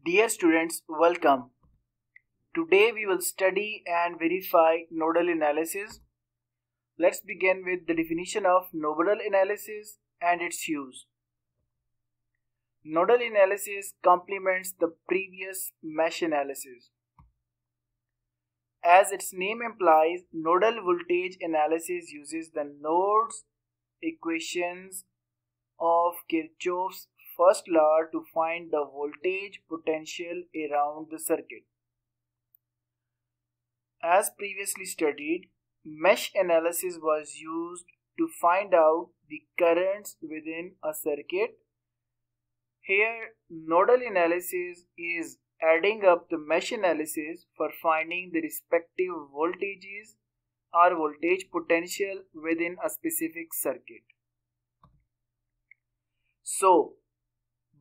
Dear students, welcome. Today we will study and verify nodal analysis. Let's begin with the definition of nodal analysis and its use. Nodal analysis complements the previous mesh analysis. As its name implies, nodal voltage analysis uses the nodes equations of Kirchhoff's first law to find the voltage potential around the circuit. As previously studied, mesh analysis was used to find out the currents within a circuit. Here, nodal analysis is adding up the mesh analysis for finding the respective voltages or voltage potential within a specific circuit. So,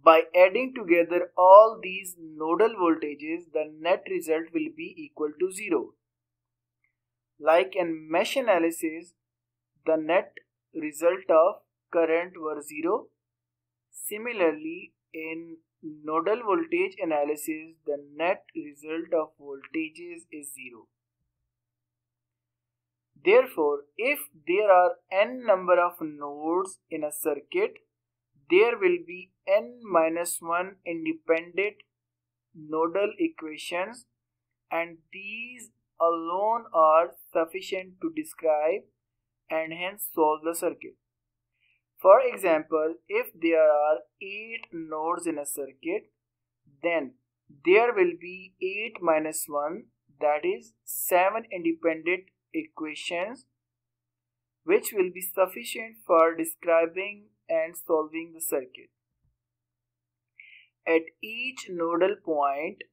by adding together all these nodal voltages, the net result will be equal to 0. Like in mesh analysis, the net result of current were 0. Similarly, in nodal voltage analysis, the net result of voltages is 0. Therefore, if there are n number of nodes in a circuit, there will be n-1 independent nodal equations, and these alone are sufficient to describe and hence solve the circuit. For example, if there are 8 nodes in a circuit, then there will be 8 minus 1, that is 7 independent equations, which will be sufficient for describing and solving the circuit. At each nodal point,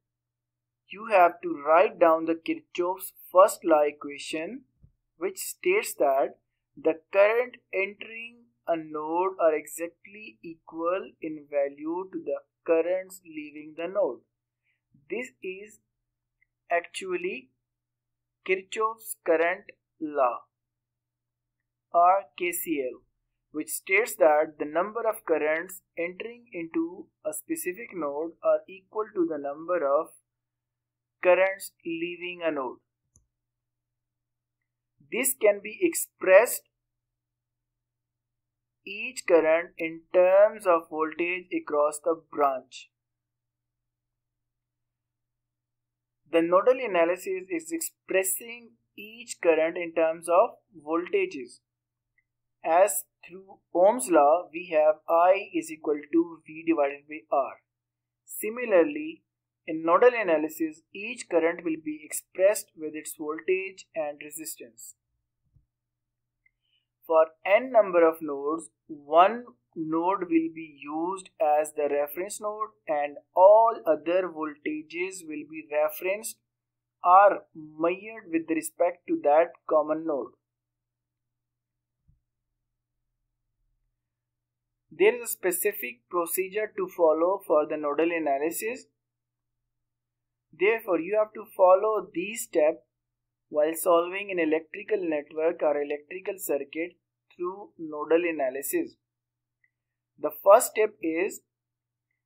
you have to write down the Kirchhoff's first law equation, which states that the current entering a node are exactly equal in value to the currents leaving the node. This is actually Kirchhoff's current law or KCL, which states that the number of currents entering into a specific node are equal to the number of currents leaving a node. This can be expressed each current in terms of voltage across the branch. The nodal analysis is expressing each current in terms of voltages. As through Ohm's law, we have I is equal to V divided by R. Similarly, in nodal analysis, each current will be expressed with its voltage and resistance. For n number of nodes, one node will be used as the reference node and all other voltages will be referenced or measured with respect to that common node. There is a specific procedure to follow for the nodal analysis. Therefore, you have to follow these steps while solving an electrical network or electrical circuit through nodal analysis. The first step is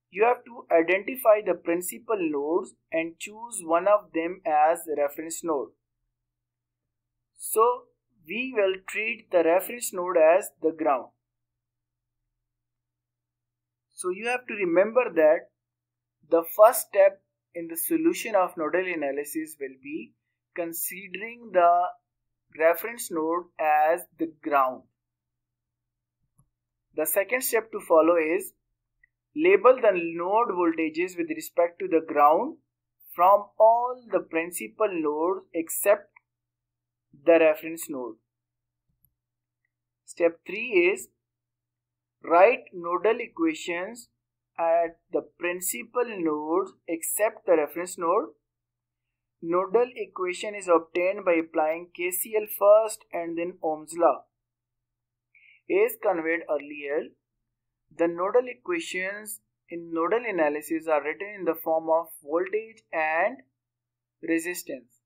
you have to identify the principal nodes and choose one of them as the reference node. So, we will treat the reference node as the ground. So you have to remember that the first step in the solution of nodal analysis will be considering the reference node as the ground. The second step to follow is label the node voltages with respect to the ground from all the principal nodes except the reference node. Step 3 is write nodal equations at the principal nodes except the reference node. Nodal equation is obtained by applying KCL first and then Ohm's law. As conveyed earlier, the nodal equations in nodal analysis are written in the form of voltage and resistance.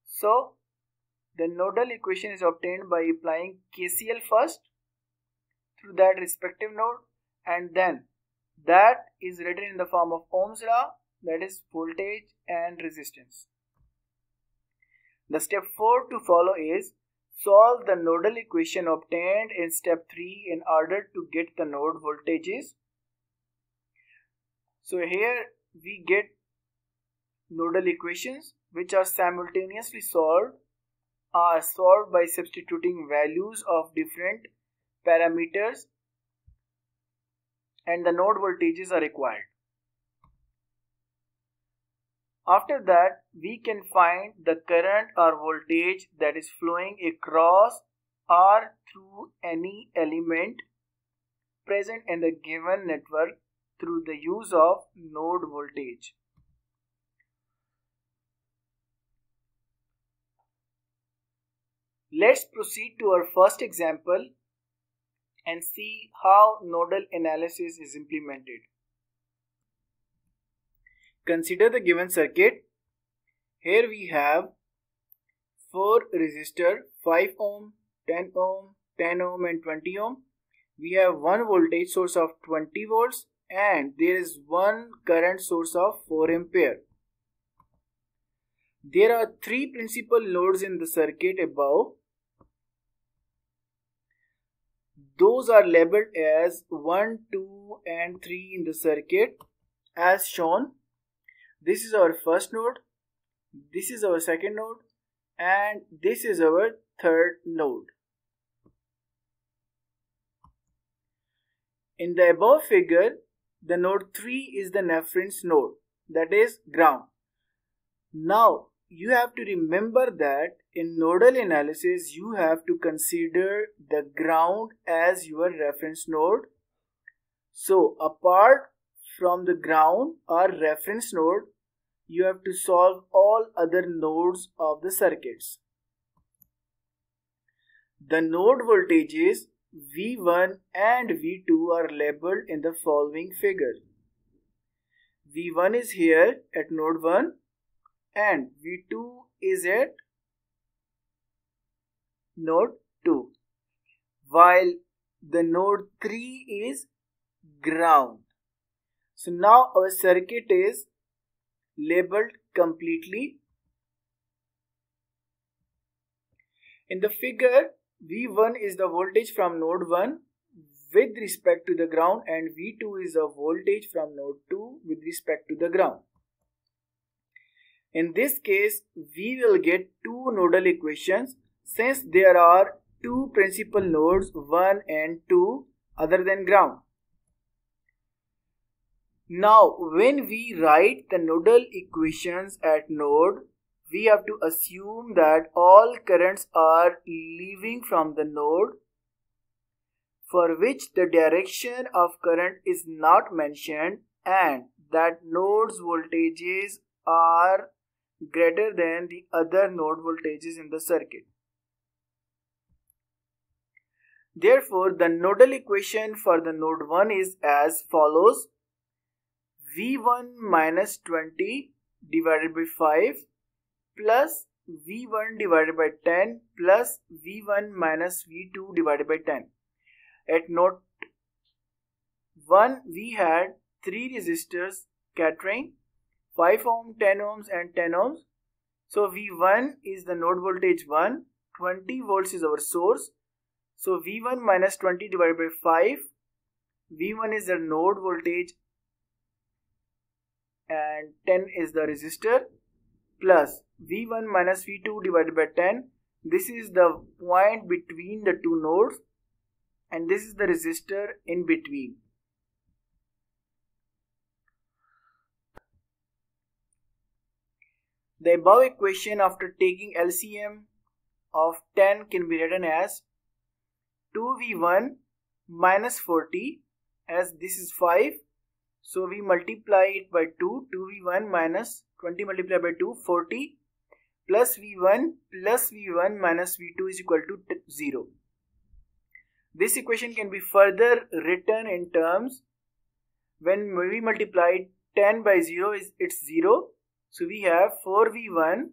So, the nodal equation is obtained by applying KCL first through that respective node, and then that is written in the form of Ohm's law that is voltage and resistance. The step 4 to follow is solve the nodal equation obtained in step 3 in order to get the node voltages. So here we get nodal equations which are simultaneously solved by substituting values of different parameters, and the node voltages are required. After that, we can find the current or voltage that is flowing across or through any element present in the given network through the use of node voltage. Let's proceed to our first example and see how nodal analysis is implemented. Consider the given circuit. Here we have 4 resistors, 5 ohm, 10 ohm, 10 ohm and 20 ohm. We have one voltage source of 20 volts and there is one current source of 4 ampere. There are 3 principal nodes in the circuit above. Those are labeled as 1, 2 and 3 in the circuit as shown. This is our first node, this is our second node, and this is our third node. In the above figure, the node 3 is the reference node, that is ground. Now, you have to remember that in nodal analysis, you have to consider the ground as your reference node. So, apart from the ground or reference node, you have to solve all other nodes of the circuits. The node voltages V1 and V2 are labeled in the following figure. V1 is here at node 1 and V2 is at node 2, while the node 3 is ground. So now our circuit is labeled completely. In the figure, V1 is the voltage from node 1 with respect to the ground and V2 is the voltage from node 2 with respect to the ground. In this case, we will get 2 nodal equations since there are 2 principal nodes 1 and 2 other than ground. Now, when we write the nodal equations at node, we have to assume that all currents are leaving from the node, for which the direction of current is not mentioned, and that node's voltages are greater than the other node voltages in the circuit. Therefore, the nodal equation for the node 1 is as follows: V1 minus 20 divided by 5 plus V1 divided by 10 plus V1 minus V2 divided by 10. At node 1 we had 3 resistors catering 5 ohm, 10 ohms and 10 ohms. So V1 is the node voltage 1, 20 volts is our source. So V1 minus 20 divided by 5, V1 is the node voltage and 10 is the resistor, plus V1 minus V2 divided by 10. This is the point between the two nodes and this is the resistor in between. The above equation after taking LCM of 10 can be written as 2V1 minus 40, as this is 5. So we multiply it by 2, 2V1 minus 20 multiplied by 2, 40, plus V1 minus V2 is equal to 0. This equation can be further written in terms, when we multiply 10 by 0, it's 0. So we have 4V1,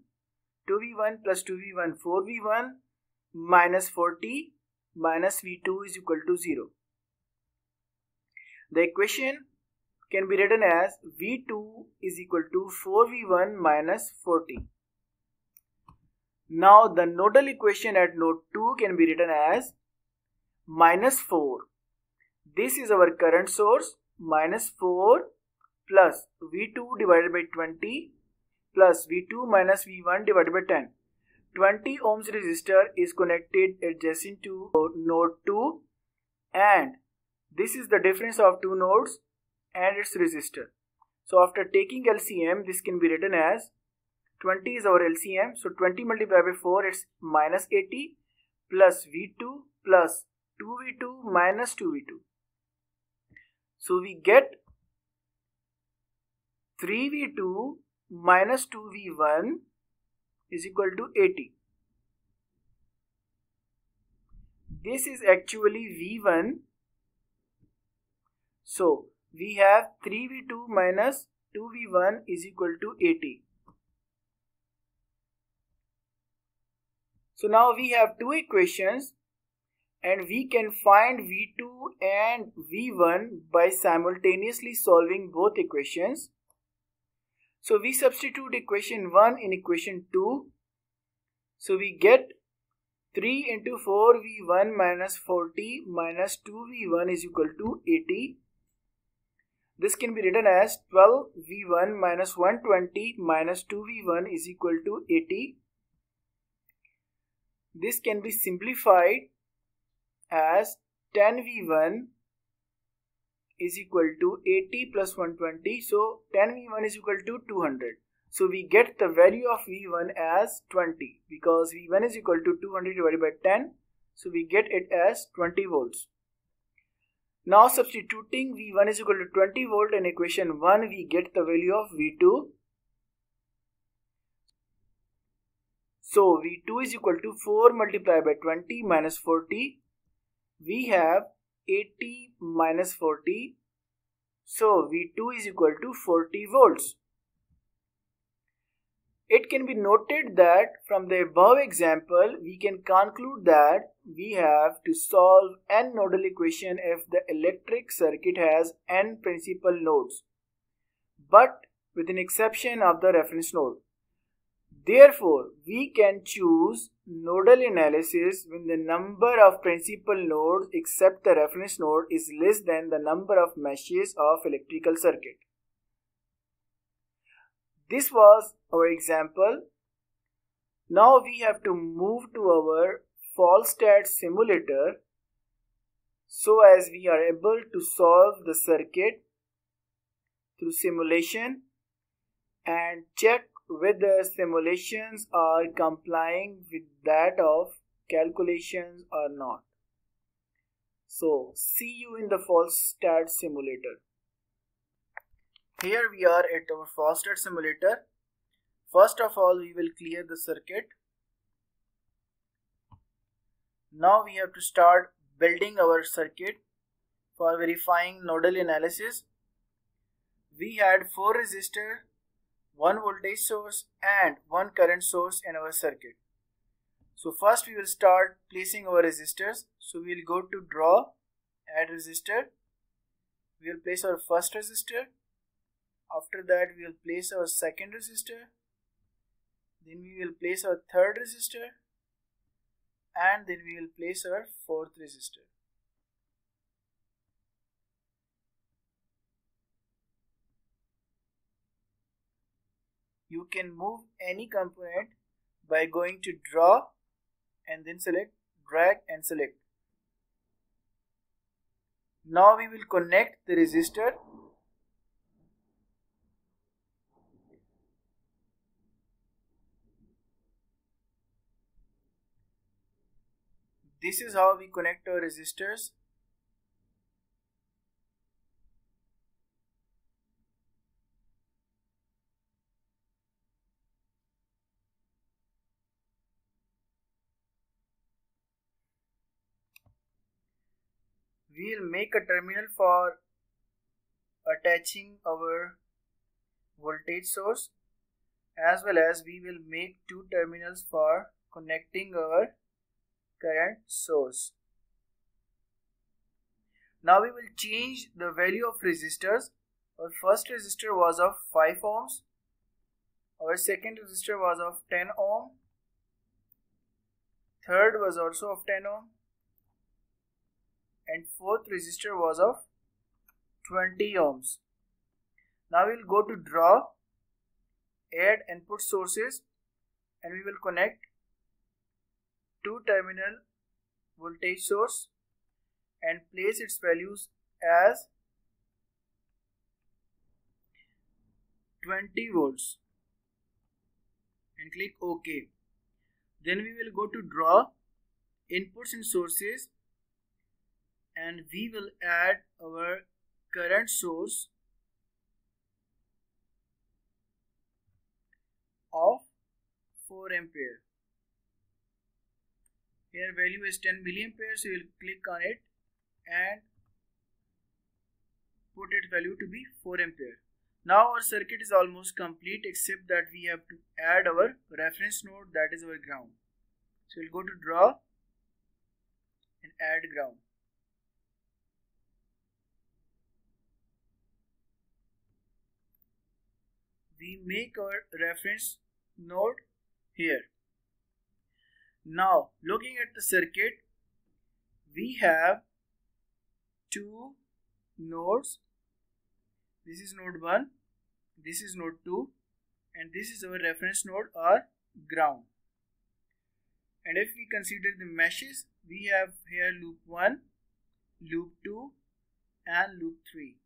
2V1 plus 2V1, 4V1 minus 40 minus V2 is equal to 0. The equation can be written as V2 is equal to 4V1 minus 40. Now the nodal equation at node 2 can be written as minus 4. This is our current source, minus 4 plus V2 divided by 20 plus V2 minus V1 divided by 10. 20 ohms resistor is connected adjacent to node 2, and this is the difference of two nodes and its resistor. So after taking LCM, this can be written as 20 is our LCM. So 20 multiplied by 4, it's minus 80 plus V2 plus 2V2 minus 2V2. So we get 3V2 minus 2V1 is equal to 80. This is actually V1. So we have 3V2 minus 2V1 is equal to 80. So now we have two equations and we can find V2 and V1 by simultaneously solving both equations. So we substitute equation 1 in equation 2. So we get 3 into 4V1 minus 40 minus 2V1 is equal to 80. This can be written as 12V1 minus 120 minus 2V1 is equal to 80. This can be simplified as 10V1 is equal to 80 plus 120. So 10V1 is equal to 200. So we get the value of V1 as 20 because V1 is equal to 200 divided by 10. So we get it as 20 volts. Now substituting V1 is equal to 20 volt in equation 1, we get the value of V2. So V2 is equal to 4 multiplied by 20 minus 40. We have 80 minus 40. So V2 is equal to 40 volts. It can be noted that from the above example, we can conclude that we have to solve n nodal equation if the electric circuit has n principal nodes, but with an exception of the reference node. Therefore, we can choose nodal analysis when the number of principal nodes except the reference node is less than the number of meshes of electrical circuit. This was our example. Now we have to move to our Fallstadt simulator so as we are able to solve the circuit through simulation and check whether simulations are complying with that of calculations or not. So see you in the Fallstadt simulator. Here we are at our Fallstadt simulator. First of all, we will clear the circuit. Now we have to start building our circuit for verifying nodal analysis. We had 4 resistors, 1 voltage source and 1 current source in our circuit. So first we will start placing our resistors. So we will go to draw, add resistor. We will place our first resistor. After that we will place our second resistor. Then we will place our third resistor. And then we will place our fourth resistor. You can move any component by going to draw and then select, drag and select. Now we will connect the resistor. This is how we connect our resistors. We will make a terminal for attaching our voltage source, as well as we will make 2 terminals for connecting our current source. Now we will change the value of resistors. Our first resistor was of 5 ohms. Our second resistor was of 10 ohm. Third was also of 10 ohm. And fourth resistor was of 20 ohms. Now we will go to draw, add input sources, and we will connect 2-terminal voltage source and place its values as 20 volts and click OK. Then we will go to draw, inputs and sources, and we will add our current source of 4 ampere. Here value is 10 milliampere, so you will click on it and put its value to be 4 ampere. Now our circuit is almost complete, except that we have to add our reference node, that is our ground. So we'll go to draw and add ground. We make our reference node here. Now looking at the circuit, we have 2 nodes. This is node 1, this is node 2, and this is our reference node or ground. And if we consider the meshes, we have here loop 1, loop 2 and loop 3.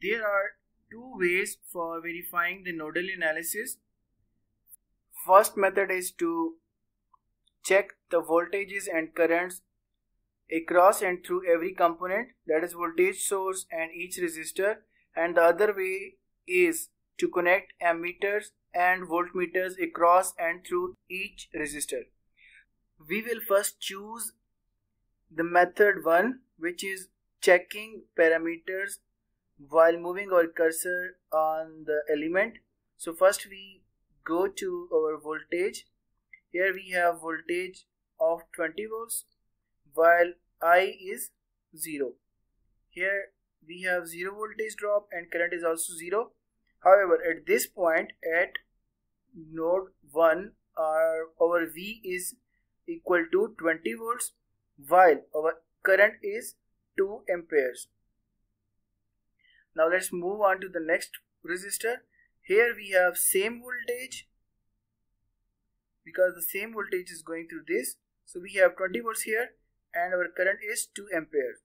There are 2 ways for verifying the nodal analysis. First method is to check the voltages and currents across and through every component, that is voltage source and each resistor, and the other way is to connect ammeters and voltmeters across and through each resistor. We will first choose the method 1, which is checking parameters while moving our cursor on the element. So first we go to our voltage. Here we have voltage of 20 volts while I is 0. Here we have 0 voltage drop and current is also 0. However, at this point at node 1 our V is equal to 20 volts while our current is 2 amperes. Now let's move on to the next resistor. Here we have same voltage because the same voltage is going through this. So we have 20 volts here and our current is 2 amperes.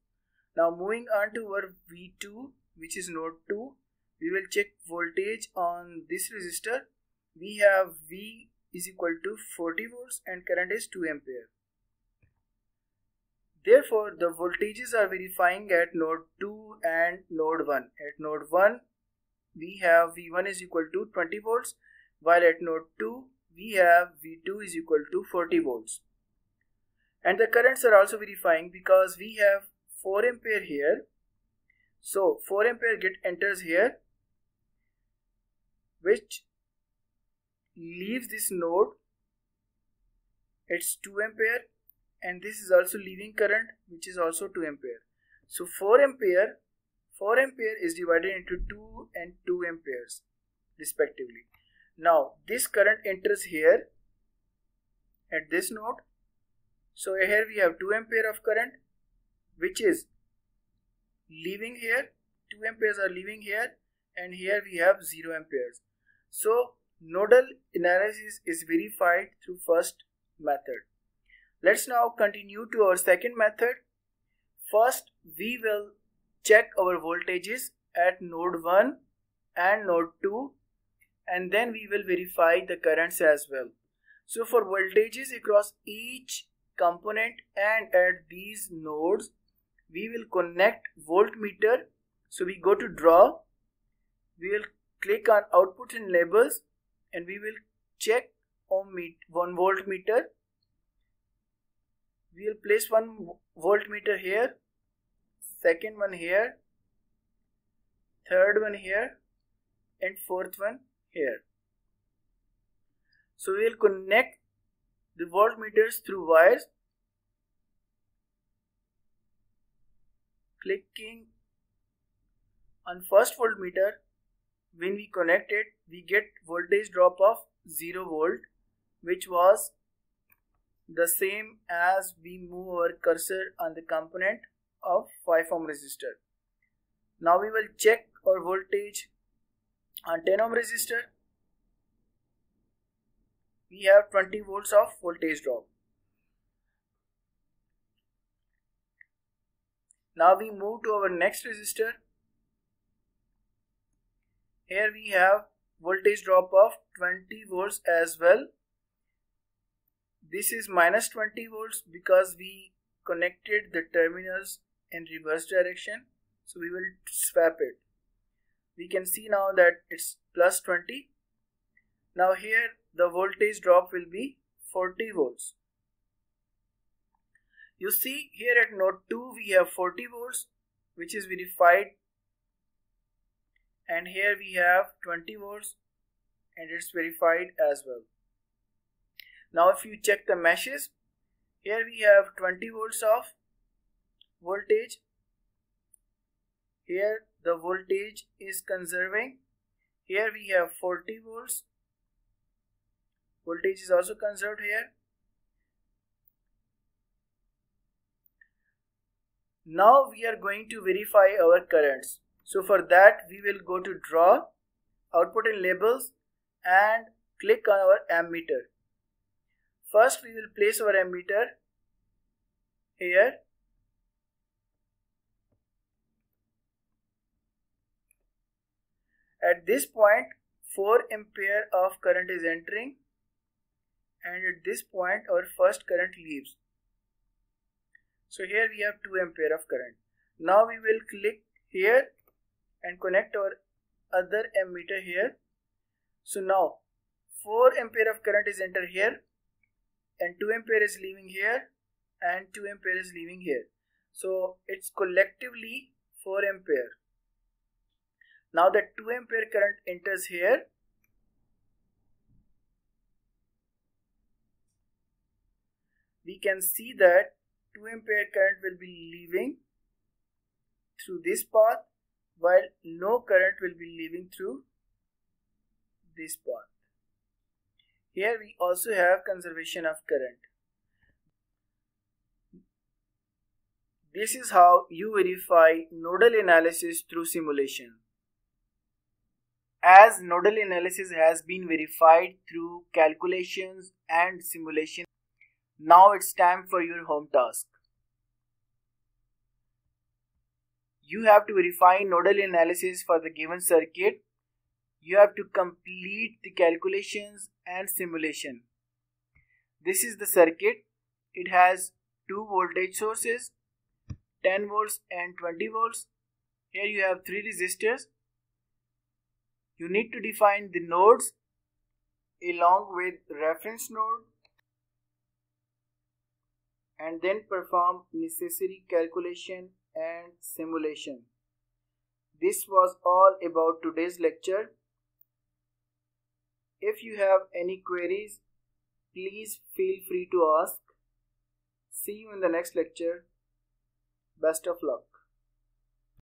Now moving on to our V2, which is node 2, we will check voltage on this resistor. We have V is equal to 40 volts and current is 2 ampere. Therefore, the voltages are verifying at node 2 and node 1. At node 1, we have V1 is equal to 20 volts, while at node 2, we have V2 is equal to 40 volts. And the currents are also verifying because we have 4 ampere here. So 4 ampere enters here, which leaves this node. It's 2 ampere, and this is also leaving current, which is also 2 ampere. So 4 ampere is divided into 2 and 2 amperes respectively. Now this current enters here at this node. So here we have 2 ampere of current, which is leaving here. 2 amperes are leaving here, and here we have 0 amperes. So nodal analysis is verified through first method. Let's now continue to our second method. First, we will check our voltages at node 1 and node 2, and then we will verify the currents as well. So for voltages across each component and at these nodes, we will connect voltmeter. So we go to draw, we will click on output and labels, and we will check one voltmeter. We will place one voltmeter here, second one here, third one here, and fourth one here. So we will connect the voltmeters through wires, clicking On first voltmeter, when we connect it, we get voltage drop of 0 volt, which was the same as we move our cursor on the component of 5 ohm resistor. Now we will check our voltage on 10 ohm resistor. We have 20 volts of voltage drop. Now we move to our next resistor. Here we have voltage drop of 20 volts as well. This is minus 20 volts because we connected the terminals in reverse direction. So we will swap it. We can see now that it's plus 20. Now here the voltage drop will be 40 volts. You see here at node 2 we have 40 volts, which is verified, and here we have 20 volts and it's verified as well. Now if you check the meshes, here we have 20 volts of voltage. Here the voltage is conserving. Here we have 40 volts. Voltage is also conserved here. Now we are going to verify our currents. So for that we will go to draw, output and labels, and click on our ammeter. First we will place our ammeter here. At this point 4 ampere of current is entering, and at this point our first current leaves. So here we have 2 ampere of current. Now we will click here and connect our other ammeter here. So now 4 ampere of current is entered here, and 2 ampere is leaving here, and 2 ampere is leaving here. So it's collectively 4 ampere. Now that 2 ampere current enters here, we can see that 2 ampere current will be leaving through this path, while no current will be leaving through this path. Here we also have conservation of current. This is how you verify nodal analysis through simulation. As nodal analysis has been verified through calculations and simulation, now it's time for your home task. You have to verify nodal analysis for the given circuit. You have to complete the calculations and simulation. This is the circuit. It has 2 voltage sources, 10 volts and 20 volts. Here you have 3 resistors. You need to define the nodes along with reference node and then perform necessary calculation and simulation. This was all about today's lecture. If you have any queries, please feel free to ask. See you in the next lecture. Best of luck.